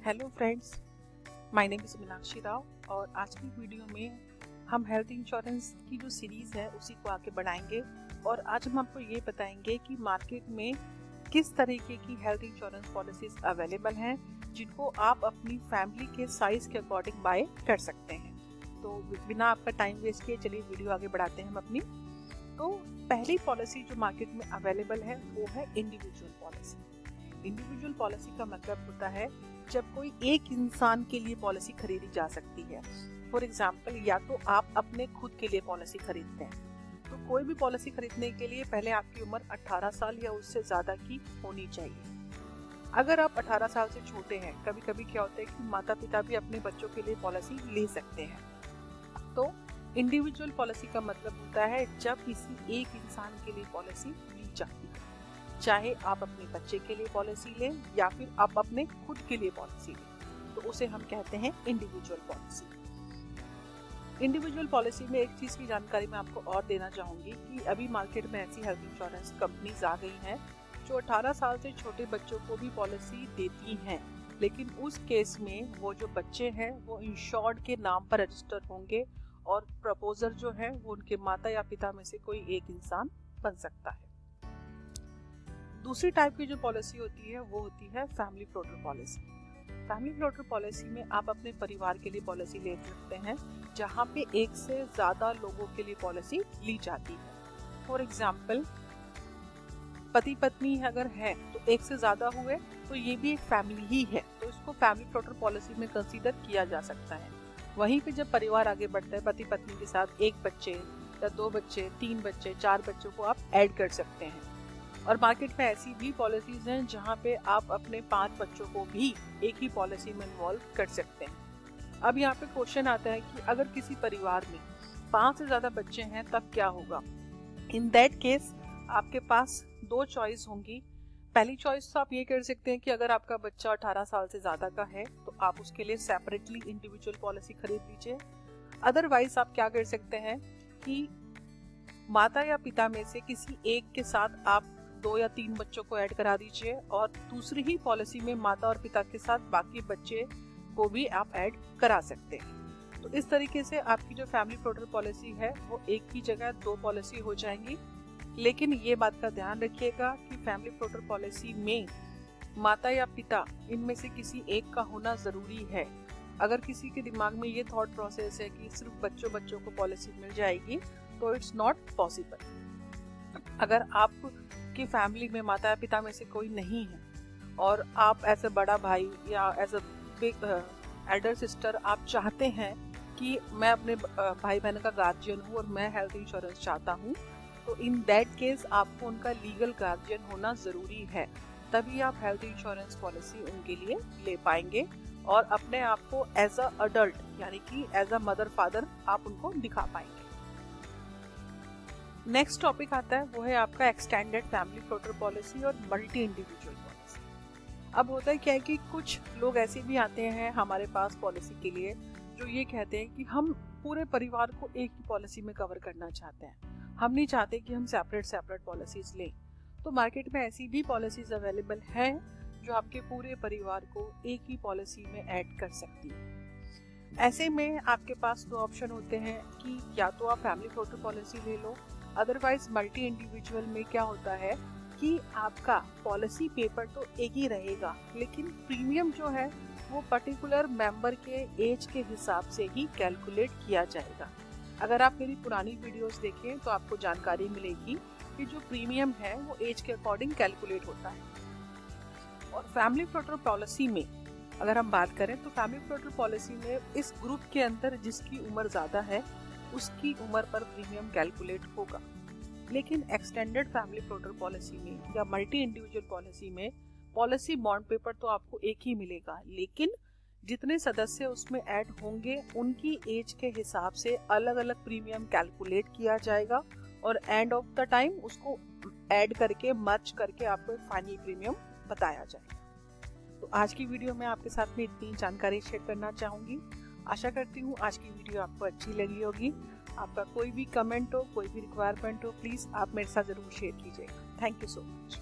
Hello friends, my name is Meenakshi Rao और आज की वीडियो में हम हेल्थ इंश्योरेंस की जो सीरीज़ है उसी को आगे बढ़ाएंगे और आज हम आपको ये बताएंगे कि मार्केट में किस तरीके की हेल्थ इंश्योरेंस पॉलिसीज़ अवेलेबल हैं जिनको आप अपनी फैमिली के साइज़ के अकॉर्डिंग बाय कर सकते हैं। तो बिना आपका टाइम वेस्ट किए चलिए वीडियो आगे बढ़ाते हैं हम अपनी। तो पहली पॉलिसी जो मार्केट में अवेलेबल है वो है इंडिविजुअल पॉलिसी। इंडिविजुअल पॉलिसी का मतलब होता है जब कोई एक इंसान के लिए पॉलिसी खरीदी जा सकती है। फॉर एग्जाम्पल, या तो आप अपने खुद के लिए पॉलिसी खरीदते हैं, तो कोई भी पॉलिसी खरीदने के लिए पहले आपकी उम्र 18 साल या उससे ज़्यादा की होनी चाहिए। अगर आप 18 साल से छोटे हैं, कभी कभी क्या होता है कि माता पिता भी अपने बच्चों के लिए पॉलिसी ले सकते हैं। तो इंडिविजुअल पॉलिसी का मतलब होता है जब किसी एक इंसान के लिए पॉलिसी ली जाती है, चाहे आप अपने बच्चे के लिए पॉलिसी लें या फिर आप अपने खुद के लिए पॉलिसी लें, तो उसे हम कहते हैं इंडिविजुअल पॉलिसी। इंडिविजुअल पॉलिसी में एक चीज़ की जानकारी मैं आपको और देना चाहूँगी कि अभी मार्केट में ऐसी हेल्थ इंश्योरेंस कंपनीज आ गई हैं जो 18 साल से छोटे बच्चों को भी पॉलिसी देती हैं, लेकिन उस केस में वो जो बच्चे हैं वो इंश्योर्ड के नाम पर रजिस्टर होंगे और प्रपोजर जो है वो उनके माता या पिता में से कोई एक इंसान बन सकता है। दूसरी टाइप की जो पॉलिसी होती है वो होती है family floater policy. Family floater policy में आप अपने परिवार के लिए पॉलिसी ले सकते हैं, जहाँ पे एक से ज़्यादा लोगों के लिए पॉलिसी ली जाती है। फॉर एग्जाम्पल, पति पत्नी अगर है तो एक से ज़्यादा हुए तो ये भी एक फैमिली ही है, तो इसको फैमिली फ्लोटर पॉलिसी में कंसीडर किया जा सकता है। वहीं पे जब परिवार आगे बढ़ता है, पति पत्नी के साथ एक बच्चे या 2 बच्चे, 3 बच्चे, 4 बच्चों को आप ऐड कर सकते हैं। और मार्केट में ऐसी भी पॉलिसीज हैं जहां पे आप अपने 5 बच्चों को भी एक ही पॉलिसी में इन्वॉल्व कर सकते हैं। अब यहाँ पे क्वेश्चन आता है कि अगर किसी परिवार में 5 से ज़्यादा बच्चे हैं तब क्या होगा। इन दैट केस आपके पास 2 चॉइस होंगी। पहली चॉइस तो आप ये कर सकते हैं कि अगर आपका बच्चा 18 साल से ज़्यादा का है तो आप उसके लिए सेपरेटली इंडिविजुअल पॉलिसी खरीद लीजिए। अदरवाइज आप क्या कर सकते हैं कि माता या पिता में से किसी एक के साथ आप 2 या 3 बच्चों को ऐड करा दीजिए और दूसरी ही पॉलिसी में माता और पिता के साथ बाकी बच्चे को भी आप ऐड करा सकते हैं। तो इस तरीके से आपकी जो फैमिली फ्लोटर पॉलिसी है वो एक ही जगह 2 पॉलिसी हो जाएंगी। लेकिन ये बात का ध्यान रखिएगा कि फैमिली फ्लोटर पॉलिसी में माता या पिता इनमें से किसी एक का होना ज़रूरी है। अगर किसी के दिमाग में ये थॉट प्रोसेस है कि सिर्फ बच्चों को पॉलिसी मिल जाएगी तो इट्स नॉट पॉसिबल। अगर आप की फैमिली में माता पिता में से कोई नहीं है और आप एज अ बड़ा भाई या as a big elder sister आप चाहते हैं कि मैं अपने भाई बहन का गार्जियन हूँ और मैं हेल्थ इंश्योरेंस चाहता हूँ, तो इन दैट केस आपको उनका लीगल गार्जियन होना ज़रूरी है, तभी आप हेल्थ इंश्योरेंस पॉलिसी उनके लिए ले पाएंगे और अपने आप को एज अ अडल्ट यानी कि एज अ मदर फादर आप उनको दिखा पाएंगे। नेक्स्ट टॉपिक आता है वो है आपका एक्सटेंडेड फैमिली फ्लोटर पॉलिसी और मल्टी इंडिविजुअल पॉलिसी। अब होता है क्या है कि कुछ लोग ऐसे भी आते हैं हमारे पास पॉलिसी के लिए जो ये कहते हैं कि हम पूरे परिवार को एक ही पॉलिसी में कवर करना चाहते हैं, हम नहीं चाहते कि हम सेपरेट पॉलिसीज लें। तो मार्केट में ऐसी भी पॉलिसीज अवेलेबल हैं जो आपके पूरे परिवार को एक ही पॉलिसी में ऐड कर सकती है। ऐसे में आपके पास 2 ऑप्शन होते हैं कि या तो आप फैमिली फ्लोटर पॉलिसी ले लो, अदरवाइज मल्टी इंडिविजुअल में क्या होता है कि आपका पॉलिसी पेपर तो एक ही रहेगा, लेकिन प्रीमियम जो है वो पर्टिकुलर मेंबर के एज के हिसाब से ही कैलकुलेट किया जाएगा। अगर आप मेरी पुरानी वीडियोस देखें तो आपको जानकारी मिलेगी कि जो प्रीमियम है वो एज के अकॉर्डिंग कैलकुलेट होता है। और फैमिली फ्लोटर पॉलिसी में अगर हम बात करें तो फैमिली फ्लोटर पॉलिसी में इस ग्रुप के अंदर जिसकी उम्र ज़्यादा है उसकी उम्र पर प्रीमियम कैलकुलेट होगा। लेकिन एक्सटेंडेड फैमिली फ्लोटर पॉलिसी में या मल्टी इंडिविजुअल पॉलिसी में पॉलिसी बॉन्ड पेपर तो आपको एक ही मिलेगा, लेकिन जितने सदस्य उसमें ऐड होंगे उनकी एज के हिसाब से अलग अलग प्रीमियम कैलकुलेट किया जाएगा और एंड ऑफ द टाइम उसको ऐड करके मर्ज करके आपको फाइनल प्रीमियम बताया जाएगा। तो आज की वीडियो में आपके साथ में इतनी जानकारी शेयर करना चाहूँगी। आशा करती हूँ आज की वीडियो आपको अच्छी लगी होगी। आपका कोई भी कमेंट हो, कोई भी रिक्वायरमेंट हो, प्लीज़ आप मेरे साथ ज़रूर शेयर कीजिएगा। Thank you so much.